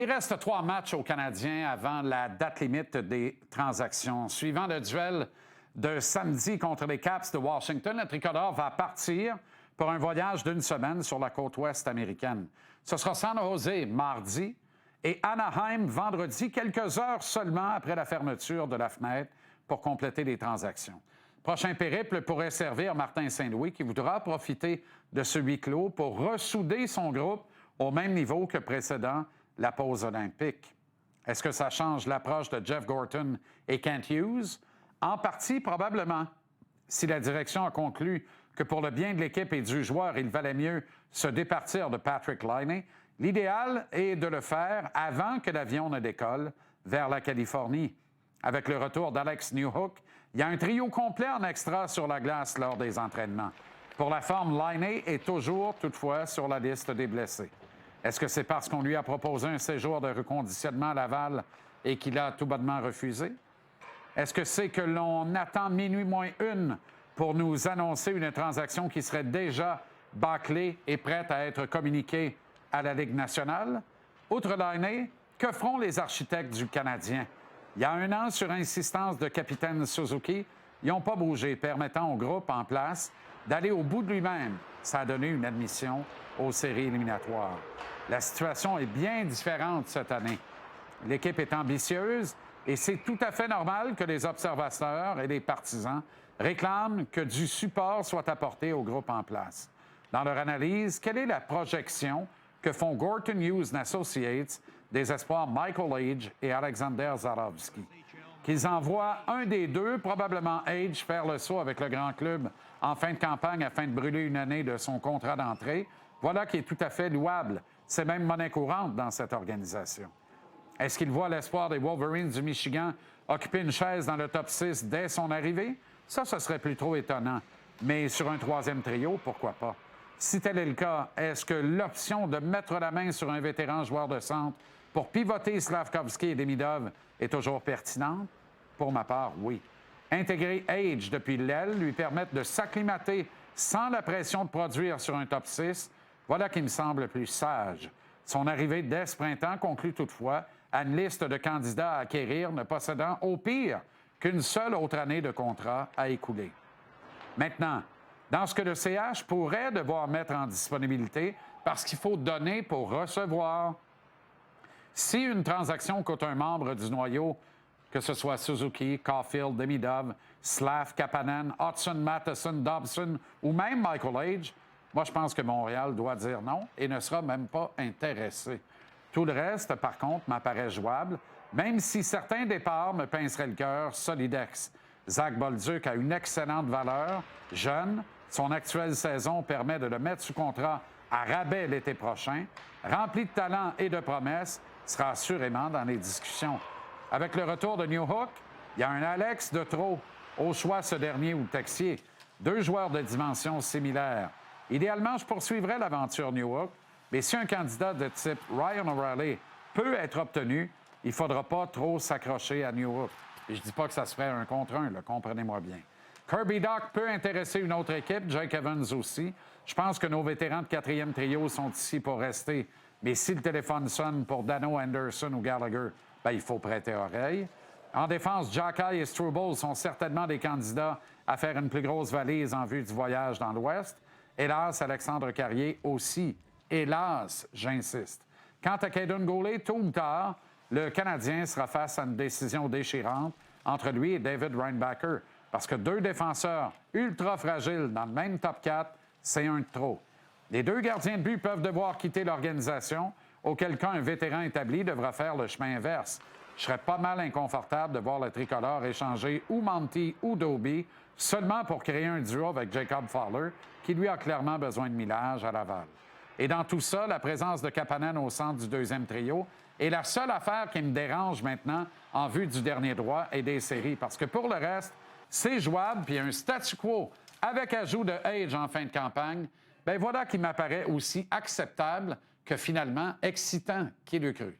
Il reste 3 matchs aux Canadiens avant la date limite des transactions. Suivant le duel de samedi contre les Caps de Washington, le tricolore va partir pour un voyage d'une semaine sur la côte ouest américaine. Ce sera San Jose mardi et Anaheim vendredi, quelques heures seulement après la fermeture de la fenêtre pour compléter les transactions. Prochain périple pourrait servir Martin Saint-Louis qui voudra profiter de ce huis clos pour ressouder son groupe au même niveau que précédent la pause olympique. Est-ce que ça change l'approche de Jeff Gorton et Kent Hughes? En partie, probablement. Si la direction a conclu que pour le bien de l'équipe et du joueur, il valait mieux se départir de Patrick Laine, l'idéal est de le faire avant que l'avion ne décolle vers la Californie. Avec le retour d'Alex Newhook, il y a un trio complet en extra sur la glace lors des entraînements. Pour la forme, Laine est toujours, toutefois, sur la liste des blessés. Est-ce que c'est parce qu'on lui a proposé un séjour de reconditionnement à Laval et qu'il a tout bonnement refusé? Est-ce que c'est que l'on attend minuit moins une pour nous annoncer une transaction qui serait déjà bâclée et prête à être communiquée à la Ligue nationale? Outre Laine, que feront les architectes du Canadien? Il y a un an, sur insistance de capitaine Suzuki, ils n'ont pas bougé, permettant au groupe en place d'aller au bout de lui-même. Ça a donné une admission aux séries éliminatoires. La situation est bien différente cette année. L'équipe est ambitieuse et c'est tout à fait normal que les observateurs et les partisans réclament que du support soit apporté au groupe en place. Dans leur analyse, quelle est la projection que font Gorton Hughes Associates des espoirs Michael Age et Alexander Zarovski? Qu'ils envoient un des deux, probablement Age, faire le saut avec le grand club en fin de campagne afin de brûler une année de son contrat d'entrée, voilà qui est tout à fait louable. C'est même monnaie courante dans cette organisation. Est-ce qu'il voit l'espoir des Wolverines du Michigan occuper une chaise dans le top 6 dès son arrivée? Ça, ce serait plus trop étonnant. Mais sur un troisième trio, pourquoi pas? Si tel est le cas, est-ce que l'option de mettre la main sur un vétéran joueur de centre pour pivoter Slavkovski et Demidov est toujours pertinente? Pour ma part, oui. Intégrer Age depuis l'aile, lui permettre de s'acclimater sans la pression de produire sur un top 6, voilà qui me semble plus sage. Son arrivée dès ce printemps conclut toutefois à une liste de candidats à acquérir ne possédant au pire qu'une seule autre année de contrat à écouler. Maintenant, dans ce que le CH pourrait devoir mettre en disponibilité, parce qu'il faut donner pour recevoir. Si une transaction coûte un membre du noyau, que ce soit Suzuki, Caulfield, Demidov, Slav, Kapanen, Hudson, Matheson, Dobson ou même Michael Age, moi, je pense que Montréal doit dire non et ne sera même pas intéressé. Tout le reste, par contre, m'apparaît jouable, même si certains départs me pinceraient le cœur. Solidex. Zach Bolduc a une excellente valeur, jeune. Son actuelle saison permet de le mettre sous contrat à rabais l'été prochain. Rempli de talent et de promesses, sera assurément dans les discussions. Avec le retour de Newhook, il y a un Alex de trop. Au choix, ce dernier ou le Texier. Deux joueurs de dimension similaire. Idéalement, je poursuivrais l'aventure Newhook, mais si un candidat de type Ryan O'Reilly peut être obtenu, il ne faudra pas trop s'accrocher à Newhook. Et je ne dis pas que ça se ferait un contre un, comprenez-moi bien. Kirby Dach peut intéresser une autre équipe, Jake Evans aussi. Je pense que nos vétérans de quatrième trio sont ici pour rester. Mais si le téléphone sonne pour Dano, Anderson ou Gallagher, il faut prêter oreille. En défense, Xhekaj et Struble sont certainement des candidats à faire une plus grosse valise en vue du voyage dans l'Ouest. Hélas, Alexandre Carrier aussi. Hélas, j'insiste. Quant à Caden Goulet, tôt ou tard, le Canadien sera face à une décision déchirante entre lui et David Reinbacher, parce que deux défenseurs ultra fragiles dans le même top 4, c'est un de trop. Les deux gardiens de but peuvent devoir quitter l'organisation, auquel cas un vétéran établi devra faire le chemin inverse. Je serais pas mal inconfortable de voir le tricolore échanger ou Monty ou Doby seulement pour créer un duo avec Jacob Fowler, qui lui a clairement besoin de millage à Laval. Et dans tout ça, la présence de Kapanen au centre du deuxième trio est la seule affaire qui me dérange maintenant en vue du dernier droit et des séries. Parce que pour le reste, c'est jouable, puis un statu quo avec ajout de Age en fin de campagne, voilà qui m'apparaît aussi acceptable que finalement excitant, qui l'eût cru.